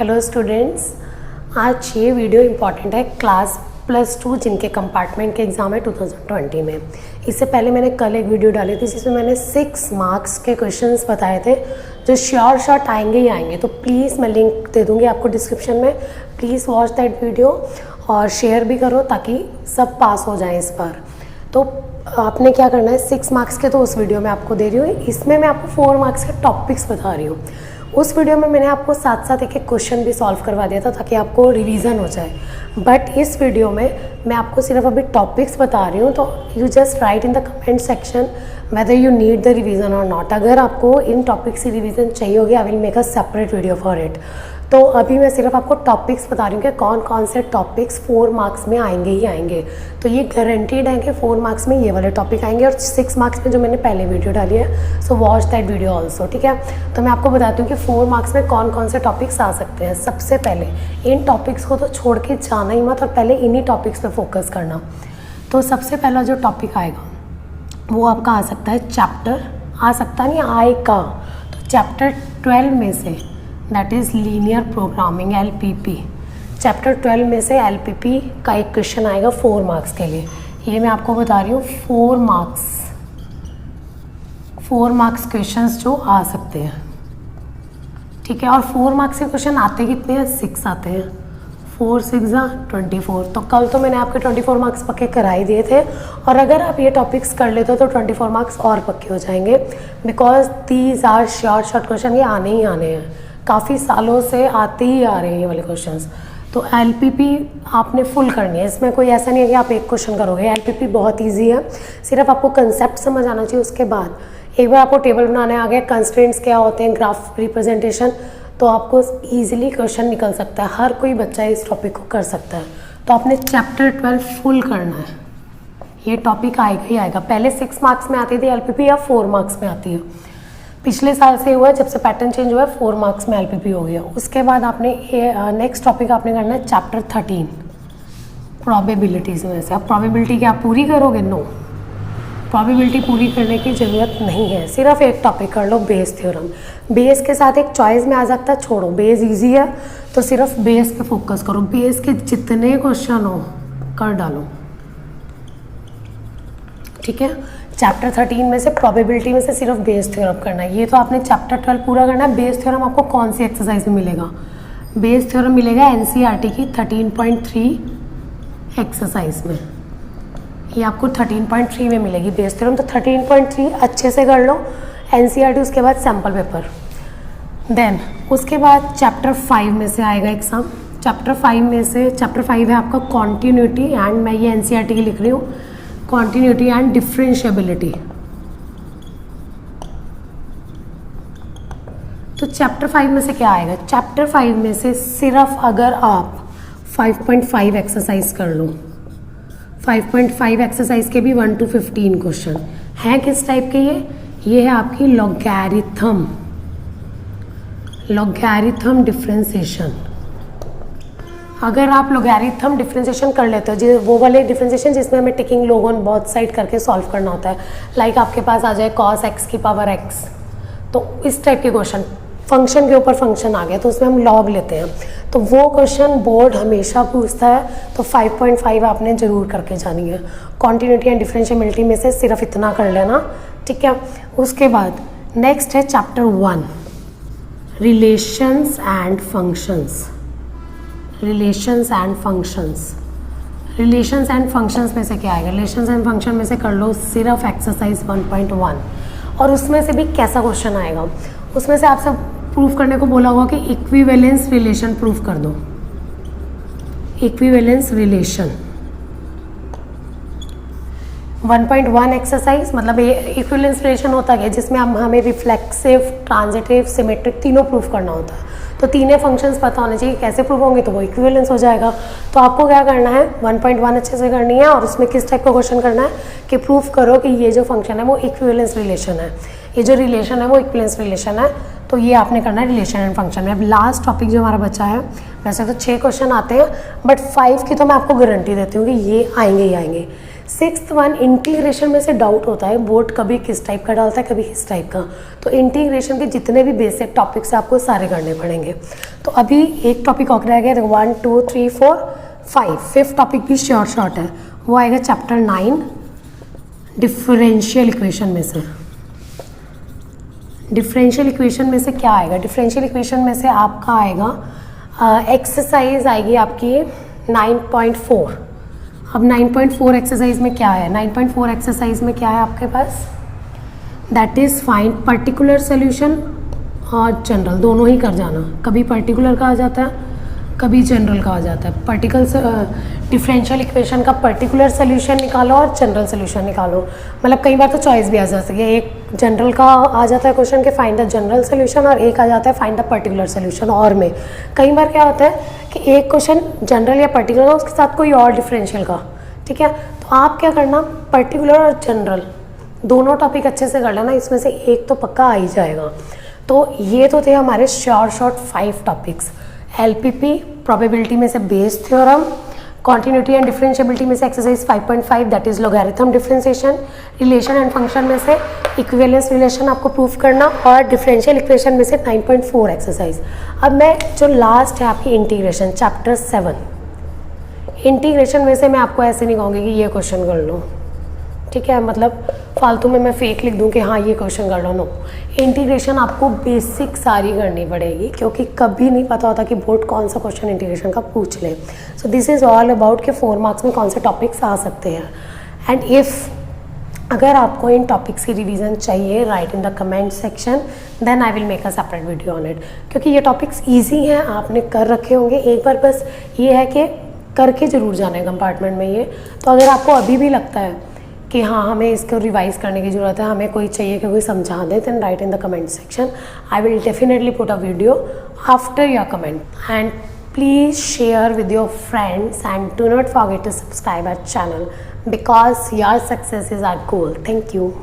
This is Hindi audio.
हेलो स्टूडेंट्स, आज ये वीडियो इम्पॉर्टेंट है क्लास +2 जिनके कंपार्टमेंट के एग्ज़ाम है 2020 में। इससे पहले मैंने कल एक वीडियो डाली थी जिसमें मैंने 6 मार्क्स के क्वेश्चंस बताए थे जो श्योर शॉट आएंगे ही आएंगे। तो प्लीज़ मैं लिंक दे दूँगी आपको डिस्क्रिप्शन में, प्लीज़ वॉच दैट वीडियो और शेयर भी करो ताकि सब पास हो जाएँ इस बार। तो आपने क्या करना है, 6 मार्क्स के तो उस वीडियो में आपको दे रही हूँ, इसमें मैं आपको 4 मार्क्स के टॉपिक्स बता रही हूँ। उस वीडियो में मैंने आपको साथ साथ एक एक क्वेश्चन भी सॉल्व करवा दिया था ताकि आपको रिवीजन हो जाए। बट इस वीडियो में मैं आपको सिर्फ अभी टॉपिक्स बता रही हूँ, तो you just right in the comment section whether you need the revision और नॉट। अगर आपको इन टॉपिक्स की रिवीजन चाहिए होगी, आई will make a separate video for it. तो अभी मैं सिर्फ आपको टॉपिक्स बता रही हूँ कि कौन कौन से टॉपिक्स 4 मार्क्स में आएंगे ही आएंगे। तो ये गारंटीड है कि 4 मार्क्स में ये वाले टॉपिक आएंगे और 6 मार्क्स में जो मैंने पहले वीडियो डाली है, so watch that video also, ठीक है। तो मैं आपको बताती हूँ कि 4 मार्क्स में कौन कौन से टॉपिक्स आ सकते हैं। सबसे पहले इन टॉपिक्स को तो छोड़ के जाना ही मत और पहले इन्हीं टॉपिक्स पे फोकस करना। तो सबसे पहला जो टॉपिक आएगा वो आपका आ सकता है चैप्टर, आ सकता नहीं आएगा, तो चैप्टर 12 में say that is linear programming LPP। Chapter 12 में से LPP का एक क्वेश्चन आएगा 4 मार्क्स के लिए। ये मैं आपको बता रही हूँ 4 मार्क्स क्वेश्चंस जो आ सकते हैं, ठीक है। और 4 मार्क्स के क्वेश्चन आते कितने हैं, 6 आते हैं। 4 6 24। तो कल तो मैंने आपके 24 मार्क्स पक्के करा ही दिए थे और अगर आप ये टॉपिक्स कर लेते हो तो 24 मार्क्स और पक्के हो जाएंगे, because these are short question, ये आने ही आने हैं, काफ़ी सालों से आते ही आ रहे हैं ये वाले क्वेश्चंस। तो LPP आपने फुल करनी है, इसमें कोई ऐसा नहीं है कि आप एक क्वेश्चन करोगे। LPP बहुत इजी है, सिर्फ आपको कंसेप्ट समझ आना चाहिए। उसके बाद एक बार आपको टेबल बनाने आ गया, कंस्ट्रेंट्स क्या होते हैं, ग्राफ रिप्रेजेंटेशन, तो आपको ईजिली क्वेश्चन निकल सकता है। हर कोई बच्चा इस टॉपिक को कर सकता है। तो आपने चैप्टर 12 फुल करना है, ये टॉपिक आएगा ही आएगा। पहले 6 मार्क्स में आती थी LPP, या 4 मार्क्स में आती है। पिछले साल से हुआ है, जब से पैटर्न चेंज हुआ है 4 मार्क्स में LPP हो गया। उसके बाद आपने नेक्स्ट टॉपिक आपने करना है चैप्टर 13 प्रोबेबिलिटीज़ में से। आप प्रोबेबिलिटी क्या पूरी करोगे? नो, प्रोबेबिलिटी पूरी करने की ज़रूरत नहीं है, सिर्फ एक टॉपिक कर लो, बेस थ्योरम। बेस के साथ एक चॉइस में आ सकता है, छोड़ो, बेस इजी है तो सिर्फ बेस पे फोकस करो। बेस के जितने क्वेश्चन हो कर डालो, ठीक है। चैप्टर 13 में से प्रोबेबिलिटी में से सिर्फ बेस थ्योरम करना है। ये तो आपने चैप्टर 12 पूरा करना है। बेस थ्योरम आपको कौन सी एक्सरसाइज में मिलेगा? बेस थ्योरम मिलेगा NCERT की 13.3 एक्सरसाइज में, ये आपको 13.3 में मिलेगी बेस थ्योरम। तो 13.3 अच्छे से कर लो NCERT, उसके बाद सैम्पल पेपर। देन उसके बाद चैप्टर 5 में से आएगा एग्जाम। चैप्टर 5 में से चैप्टर 5 है आपका कॉन्टिन्यूटी एंड, मैं ये NCERT की लिख रही हूँ, कॉन्टिन्यूटी एंड डिफरेंशिएबिलिटी। तो चैप्टर 5 में से क्या आएगा? चैप्टर 5 में से सिर्फ अगर आप 5.5 एक्सरसाइज कर लो, 5.5 एक्सरसाइज के भी 1 to 15 क्वेश्चन हैं। किस टाइप के? ये है आपकी लॉगैरिथम डिफरेंशिएशन। अगर आप लॉगैरिथम डिफरेंशिएशन कर लेते हो, जो वो वाले डिफरेंशिएशन जिसमें हमें taking log on both side करके सॉल्व करना होता है, लाइक आपके पास आ जाए cos x की पावर x, तो इस टाइप के क्वेश्चन, फंक्शन के ऊपर फंक्शन आ गया तो उसमें हम लॉग लेते हैं, तो वो क्वेश्चन बोर्ड हमेशा पूछता है। तो 5.5 आपने जरूर करके जानी है। कॉन्टिन्यूटी एंड डिफरेंशिएबिलिटी में से सिर्फ इतना कर लेना, ठीक है। उसके बाद नेक्स्ट है chapter 1 relations and functions. Relations and functions में से क्या आएगा? रिलेशंस एंड फंक्शन में से कर लो सिर्फ एक्सरसाइज 1.1। और उसमें से भी कैसा क्वेश्चन आएगा? उसमें से आपसे प्रूफ करने को बोला होगा कि इक्विवेलेंस रिलेशन प्रूफ कर दो। इक्विवेलेंस रिलेशन 1.1 एक्सरसाइज, मतलब इक्विवेलेंस रिलेशन होता है जिसमें हमें रिफ्लेक्सिव, ट्रांजिटिव, सिमेट्रिक तीनों प्रूफ करना होता है। तो तीनों फंक्शंस पता होने चाहिए, कैसे प्रूफ होंगे तो वो इक्विवेलेंस हो जाएगा। तो आपको क्या करना है, 1.1 अच्छे से करनी है और उसमें किस टाइप का क्वेश्चन करना है कि प्रूफ करो कि ये जो फंक्शन है वो इक्विवेलेंस रिलेशन है, ये जो रिलेशन है वो इक्विवेलेंस रिलेशन है। तो ये आपने करना है रिलेशन एंड फंक्शन में। अब लास्ट टॉपिक जो हमारा बचा है, वैसे तो 6 क्वेश्चन आते हैं बट 5 की तो मैं आपको गारंटी देती हूँ कि ये आएंगे ही आएंगे। सिक्स्थ वन, इंटीग्रेशन में से डाउट होता है, बोर्ड कभी किस टाइप का डालता है, कभी किस टाइप का। तो इंटीग्रेशन के जितने भी बेसिक टॉपिक्स आपको सारे करने पड़ेंगे। तो अभी एक टॉपिक और रह गया, 1 2 3 4 5, फिफ्थ टॉपिक भी शॉर्ट है, वो आएगा चैप्टर 9 डिफरेंशियल इक्वेशन में से। डिफरेंशियल इक्वेशन में से क्या आएगा? डिफरेंशियल इक्वेशन में से आपका आएगा एक्सरसाइज आएगी आपकी 9.4। अब 9.4 एक्सरसाइज में क्या है? 9.4 एक्सरसाइज में क्या है आपके पास? That is find particular solution और जनरल, दोनों ही कर जाना। कभी पर्टिकुलर का आ जाता है, कभी जनरल का आ जाता है। डिफरेंशियल इक्वेशन का पर्टिकुलर सोल्यूशन निकालो और जनरल सोल्यूशन निकालो। मतलब कई बार तो चॉइस भी आ जा सकती है, एक जनरल का आ जाता है क्वेश्चन के फाइंड द जनरल सोल्यूशन, और एक आ जाता है फाइंड द पर्टिकुलर सोल्यूशन। और में कई बार क्या होता है कि एक क्वेश्चन जनरल या पर्टिकुलर का, उसके साथ कोई और डिफरेंशियल का, ठीक है। तो आप क्या करना, पर्टिकुलर और जनरल दोनों टॉपिक अच्छे से कर लेना, इसमें से एक तो पक्का आ ही जाएगा। तो ये तो थे हमारे शॉर्ट 5 टॉपिक्स। एलपीपी प्रोबेबिलिटी में से Bayes theorem, continuity and differentiability में से exercise 5.5 that is logarithm differentiation, relation and function में से इक्विवेलेंस रिलेशन आपको प्रूफ करना, और डिफरेंशियल इक्वेशन में से 9.4 एक्सरसाइज। अब मैं जो लास्ट है आपकी इंटीग्रेशन, चैप्टर 7। इंटीग्रेशन में से मैं आपको ऐसे नहीं कहूँगी कि ये क्वेश्चन कर लो, ठीक है, मतलब फालतू में मैं फेक लिख दूं कि हाँ ये क्वेश्चन कर लो। नो, इंटीग्रेशन आपको बेसिक सारी करनी पड़ेगी, क्योंकि कभी नहीं पता होता कि बोर्ड कौन सा क्वेश्चन इंटीग्रेशन का पूछ ले। So this is all about कि 4 मार्क्स में कौन से टॉपिक्स आ सकते हैं। एंड अगर आपको इन टॉपिक्स की रिवीजन चाहिए, write in the comment section, then I will make a separate video on it. क्योंकि ये टॉपिक्स ईजी हैं, आपने कर रखे होंगे एक बार, बस ये है कि करके ज़रूर जाना है कंपार्टमेंट में ये। तो अगर आपको अभी भी लगता है कि हाँ हमें इसको रिवाइज करने की ज़रूरत है, हमें कोई चाहिए कि कोई समझा दे, then write in the comment section, I will definitely put a video after your comment. And please share with your friends and do not forget to subscribe our channel, because your success is our goal. Thank you.